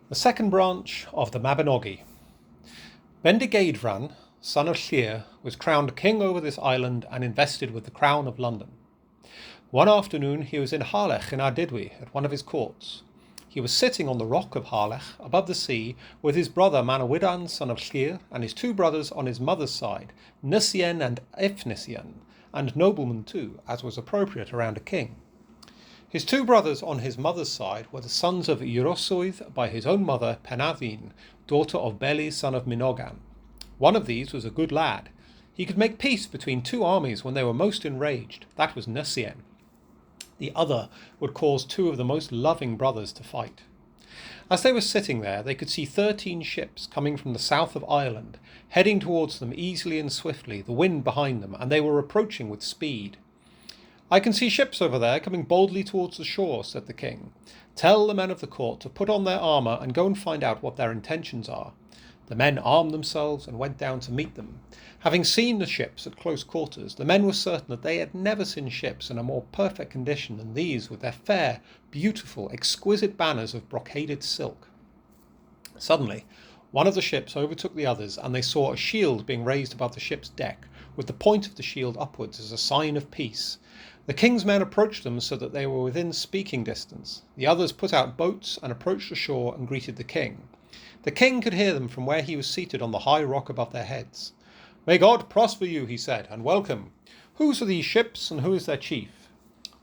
The second branch of the Mabinogi. Bendigeidfran, son of Llyr, was crowned king over this island and invested with the crown of London. One afternoon he was in Harlech in Ardudwy at one of his courts. He was sitting on the rock of Harlech above the sea with his brother Manawydan, son of Llyr, and his two brothers on his mother's side, Nisien and Efnisien, and noblemen too, as was appropriate around a king. His two brothers on his mother's side were the sons of Irosoedd by his own mother Penavin, daughter of Beli, son of Minogan. One of these was a good lad. He could make peace between two armies when they were most enraged. That was Nisien. The other would cause two of the most loving brothers to fight. As they were sitting there, they could see 13 ships coming from the south of Ireland, heading towards them easily and swiftly, the wind behind them, and they were approaching with speed. "I can see ships over there coming boldly towards the shore," said the king. "Tell the men of the court to put on their armour and go and find out what their intentions are." The men armed themselves and went down to meet them. Having seen the ships at close quarters, the men were certain that they had never seen ships in a more perfect condition than these, with their fair, beautiful, exquisite banners of brocaded silk. Suddenly, one of the ships overtook the others, and they saw a shield being raised above the ship's deck, with the point of the shield upwards as a sign of peace. The king's men approached them so that they were within speaking distance. The others put out boats and approached the shore and greeted the king. The king could hear them from where he was seated on the high rock above their heads. "May God prosper you," he said, "and welcome. Whose are these ships, and who is their chief?"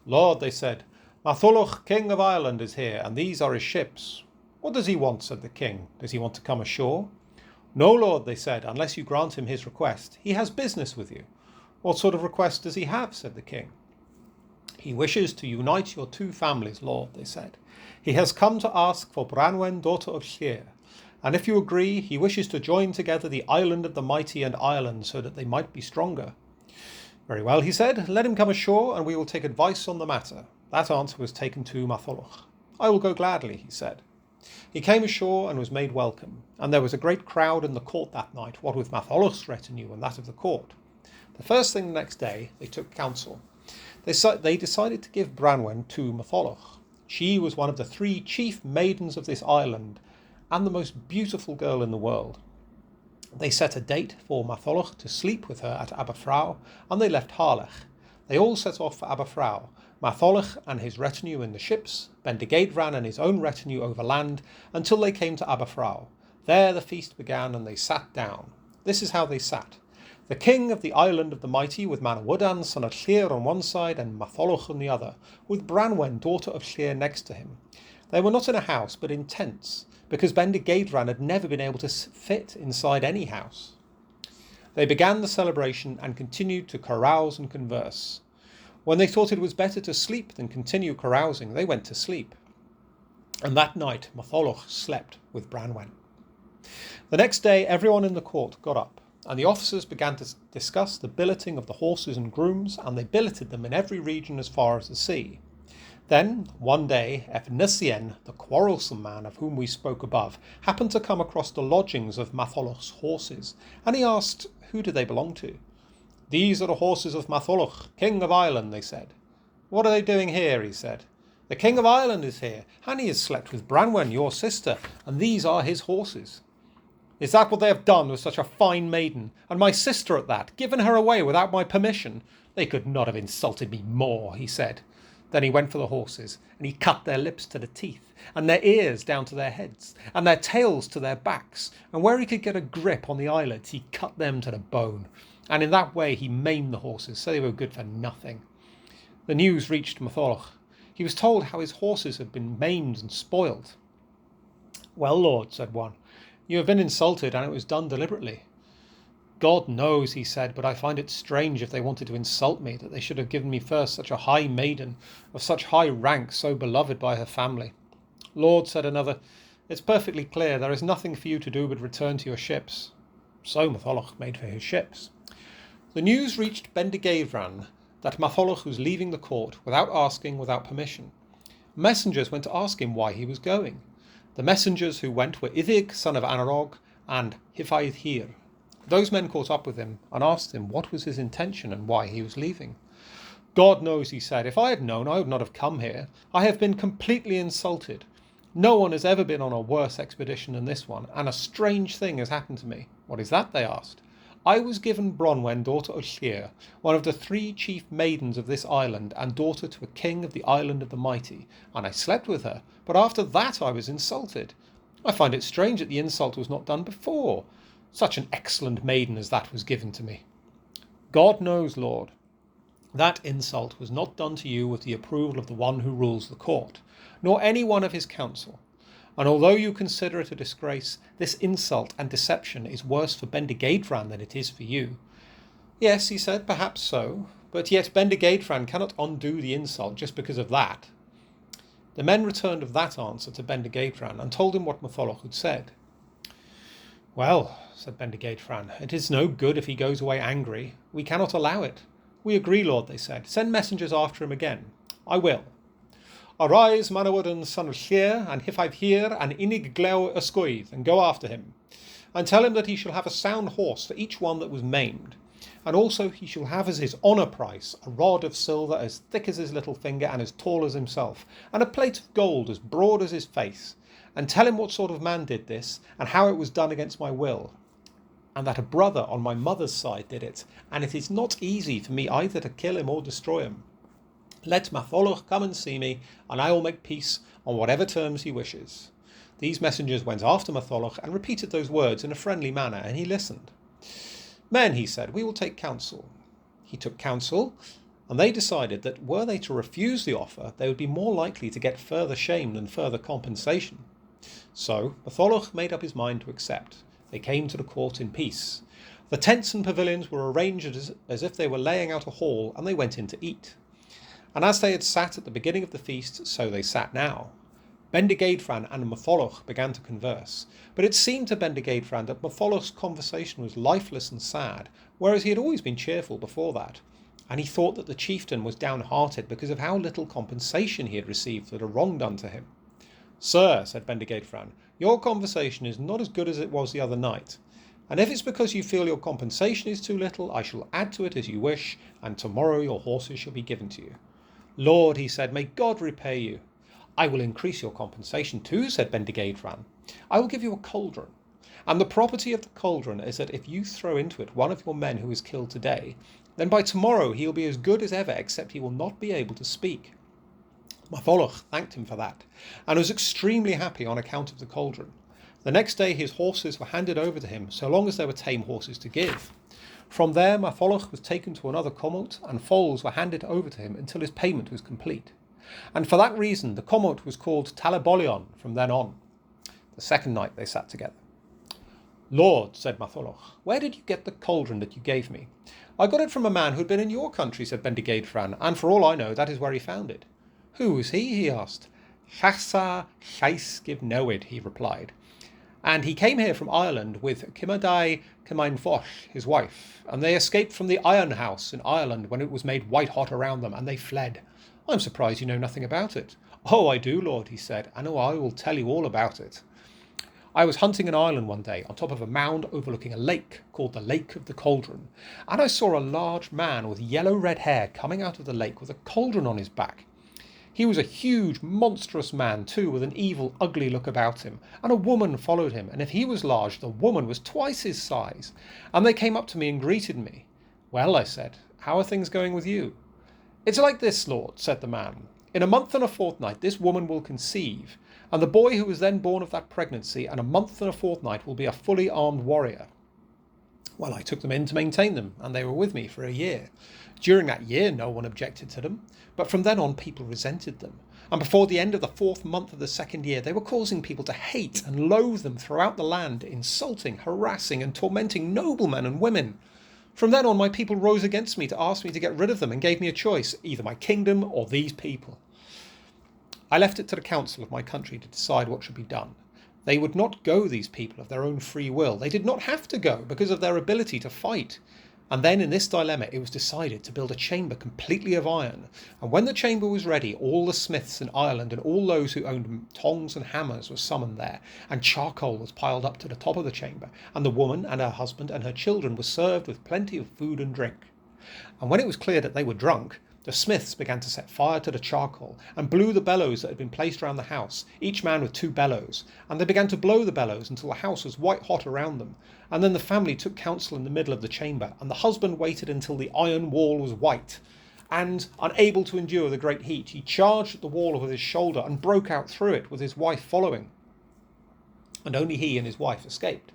"Lord," they said, "Matholwch, king of Ireland, is here, and these are his ships." "What does he want?" said the king. "Does he want to come ashore?" "No, Lord," they said, "unless you grant him his request. He has business with you." "What sort of request does he have?" said the king. "He wishes to unite your two families, Lord," they said. "He has come to ask for Branwen, daughter of Llyr, and if you agree, he wishes to join together the island of the mighty and Ireland so that they might be stronger." "Very well," he said, "let him come ashore and we will take advice on the matter." That answer was taken to Matholwch. "I will go gladly," he said. He came ashore and was made welcome, and there was a great crowd in the court that night, what with Matholwch's retinue and that of the court. The first thing the next day, they took counsel. They decided to give Branwen to Matholwch. She was one of the 3 chief maidens of this island, and the most beautiful girl in the world. They set a date for Matholwch to sleep with her at Aberfraw, and they left Harlech. They all set off for Aberfraw, Matholwch and his retinue in the ships, Bendigeidfran and his own retinue over land, until they came to Aberfraw. There the feast began, and they sat down. This is how they sat. The king of the island of the mighty, with Manawydan, son of Llyr, on one side, and Matholwch on the other, with Branwen, daughter of Llyr, next to him. They were not in a house, but in tents, because Bendigeidfran had never been able to fit inside any house. They began the celebration and continued to carouse and converse. When they thought it was better to sleep than continue carousing, they went to sleep. And that night Matholwch slept with Branwen. The next day everyone in the court got up, and the officers began to discuss the billeting of the horses and grooms, and they billeted them in every region as far as the sea. Then, one day, Efnisien, the quarrelsome man of whom we spoke above, happened to come across the lodgings of Matholwch's horses, and he asked, who do they belong to? "These are the horses of Matholwch, king of Ireland," they said. "What are they doing here?" he said. "The king of Ireland is here, and he has slept with Branwen, your sister, and these are his horses." "Is that what they have done with such a fine maiden, and my sister at that, given her away without my permission? They could not have insulted me more," he said. Then he went for the horses, and he cut their lips to the teeth, and their ears down to their heads, and their tails to their backs, and where he could get a grip on the eyelids, he cut them to the bone. And in that way he maimed the horses, so they were good for nothing. The news reached Matholwch. He was told how his horses had been maimed and spoiled. "Well, Lord," said one, "you have been insulted, and it was done deliberately." "God knows," he said, "but I find it strange if they wanted to insult me, that they should have given me first such a high maiden, of such high rank, so beloved by her family." "Lord," said another, "it's perfectly clear there is nothing for you to do but return to your ships." So Matholwch made for his ships. The news reached Bendigeidfran that Matholwch was leaving the court, without asking, without permission. Messengers went to ask him why he was going. The messengers who went were Iddig, son of Anarog, and Hyfeithir. Those men caught up with him and asked him what was his intention and why he was leaving. "God knows," he said. "If I had known, I would not have come here. I have been completely insulted. No one has ever been on a worse expedition than this one, and a strange thing has happened to me. What is that? They asked. I was given Branwen, daughter of Llyr, one of the 3 chief maidens of this island, and daughter to a king of the island of the mighty, and I slept with her, but after that I was insulted. I find it strange that the insult was not done before. Such an excellent maiden as that was given to me. God knows, Lord, that insult was not done to you with the approval of the one who rules the court, nor any one of his council. And although you consider it a disgrace, this insult and deception is worse for Bendigeidfran than it is for you. Yes, he said, perhaps so, but yet Bendigeidfran cannot undo the insult just because of that. The men returned of that answer to Bendigeidfran and told him what Matholwch had said. Well, said Bendigeidfran, it is no good if he goes away angry. We cannot allow it. We agree, Lord, they said. Send messengers after him again. I will. Arise, Manawydan, son of Llyr, and Hyfaidd here, and Unig Glew Ysgwydd, and go after him, and tell him that he shall have a sound horse for each one that was maimed, and also he shall have as his honour price a rod of silver as thick as his little finger and as tall as himself, and a plate of gold as broad as his face, and tell him what sort of man did this, and how it was done against my will, and that a brother on my mother's side did it, and it is not easy for me either to kill him or destroy him. Let Matholwch come and see me, and I will make peace on whatever terms he wishes. These messengers went after Matholwch and repeated those words in a friendly manner, and he listened. Men, he said, we will take counsel. He took counsel, and they decided that were they to refuse the offer, they would be more likely to get further shame than further compensation. So Matholwch made up his mind to accept. They came to the court in peace. The tents and pavilions were arranged as if they were laying out a hall, and they went in to eat. And as they had sat at the beginning of the feast, so they sat now. Bendigeidfran and Matholwch began to converse, but it seemed to Bendigeidfran that Matholwch's conversation was lifeless and sad, whereas he had always been cheerful before that, and he thought that the chieftain was downhearted because of how little compensation he had received for the wrong done to him. Sir, said Bendigeidfran, your conversation is not as good as it was the other night, and if it's because you feel your compensation is too little, I shall add to it as you wish, and tomorrow your horses shall be given to you. Lord, he said, may God repay you. I will increase your compensation too, said Bendigeidfran. I will give you a cauldron. And the property of the cauldron is that if you throw into it one of your men who is killed today, then by tomorrow he will be as good as ever, except he will not be able to speak. Matholwch thanked him for that, and was extremely happy on account of the cauldron. The next day his horses were handed over to him, so long as there were tame horses to give. From there Matholwch was taken to another commote, and foals were handed over to him until his payment was complete. And for that reason the commote was called Talabolion from then on. The second night they sat together. Lord, said Matholwch, where did you get the cauldron that you gave me? I got it from a man who had been in your country, said Bendigeidfran, and for all I know that is where he found it. Who was he asked. Llasa Llais Gifnewid, he replied. And he came here from Ireland with Cymadai Cymainfoll, his wife, and they escaped from the iron house in Ireland when it was made white hot around them, and they fled. I'm surprised you know nothing about it. Oh, I do, Lord, he said, and I will tell you all about it. I was hunting in Ireland one day on top of a mound overlooking a lake called the Lake of the Cauldron, and I saw a large man with yellow-red hair coming out of the lake with a cauldron on his back. He was a huge, monstrous man, too, with an evil, ugly look about him, and a woman followed him, and if he was large, the woman was twice his size. And they came up to me and greeted me. Well, I said, how are things going with you? It's like this, Lord, said the man. In a month and a fortnight this woman will conceive, and the boy who was then born of that pregnancy in a month and a fortnight will be a fully armed warrior. Well, I took them in to maintain them, and they were with me for a year. During that year no one objected to them, but from then on people resented them, and before the end of the 4th month of the 2nd year they were causing people to hate and loathe them throughout the land, insulting, harassing and tormenting noblemen and women. From then on my people rose against me to ask me to get rid of them and gave me a choice, either my kingdom or these people. I left it to the council of my country to decide what should be done. They would not go, these people, of their own free will. They did not have to go because of their ability to fight. And then in this dilemma it was decided to build a chamber completely of iron, and when the chamber was ready all the smiths in Ireland and all those who owned tongs and hammers were summoned there, and charcoal was piled up to the top of the chamber, and the woman and her husband and her children were served with plenty of food and drink. And when it was clear that they were drunk, The smiths began to set fire to the charcoal and blew the bellows that had been placed round the house, each man with 2 bellows, and they began to blow the bellows until the house was white hot around them. And then the family took counsel in the middle of the chamber, and the husband waited until the iron wall was white. And, unable to endure the great heat, he charged at the wall with his shoulder and broke out through it with his wife following. And only he and his wife escaped.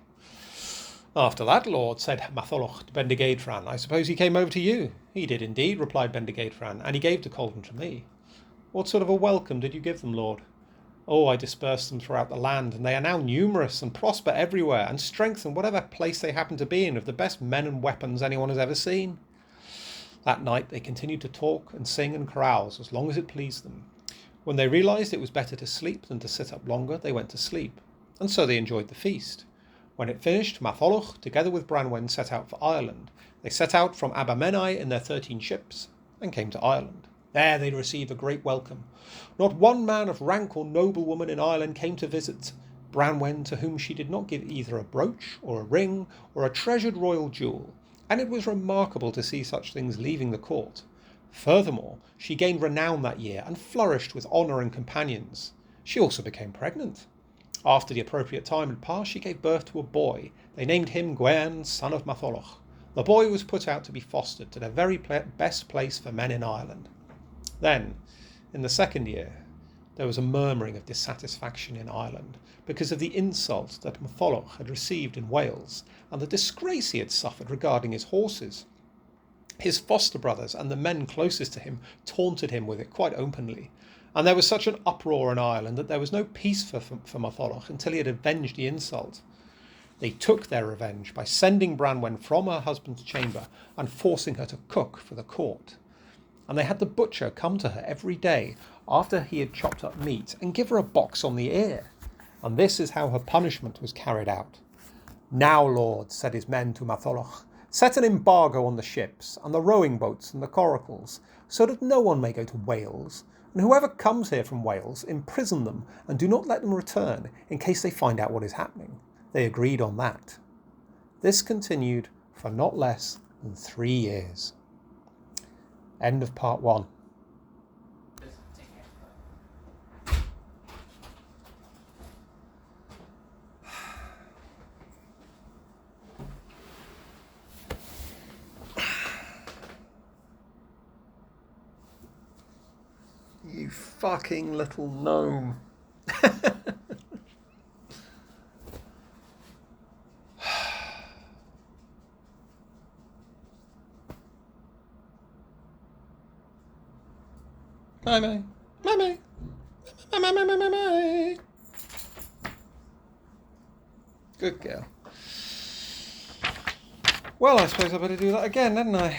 After that, Lord, said Matholwch to Bendigeidfran, I suppose he came over to you. He did indeed, replied Bendigeidfran, and he gave the cauldron to me. What sort of a welcome did you give them, Lord? Oh, I dispersed them throughout the land, and they are now numerous and prosper everywhere, and strengthen whatever place they happen to be in with the best men and weapons anyone has ever seen. That night they continued to talk and sing and carouse as long as it pleased them. When they realised it was better to sleep than to sit up longer, they went to sleep, and so they enjoyed the feast. When it finished, Matholwch, together with Branwen, set out for Ireland. They set out from Abductions in their 13 ships, and came to Ireland. There they received a great welcome. Not one man of rank or noblewoman in Ireland came to visit Branwen, to whom she did not give either a brooch, or a ring, or a treasured royal jewel, and it was remarkable to see such things leaving the court. Furthermore, she gained renown that year, and flourished with honour and companions. She also became pregnant. After the appropriate time had passed, she gave birth to a boy. They named him Gwen, son of Matholwch. The boy was put out to be fostered to the very best place for men in Ireland. Then, in the 2nd year, there was a murmuring of dissatisfaction in Ireland because of the insult that Matholwch had received in Wales and the disgrace he had suffered regarding his horses. His foster brothers and the men closest to him taunted him with it quite openly, and there was such an uproar in Ireland that there was no peace for Matholwch until he had avenged the insult. They took their revenge by sending Branwen from her husband's chamber and forcing her to cook for the court. And they had the butcher come to her every day after he had chopped up meat and give her a box on the ear. And this is how her punishment was carried out. Now, Lord, said his men to Matholwch, set an embargo on the ships and the rowing boats and the coracles, so that no one may go to Wales. And whoever comes here from Wales, imprison them and do not let them return in case they find out what is happening. They agreed on that. This continued for not less than 3 years. End of part 1. You fucking little gnome. Mummy. Good girl. Well, I suppose I better do that again, hadn't I?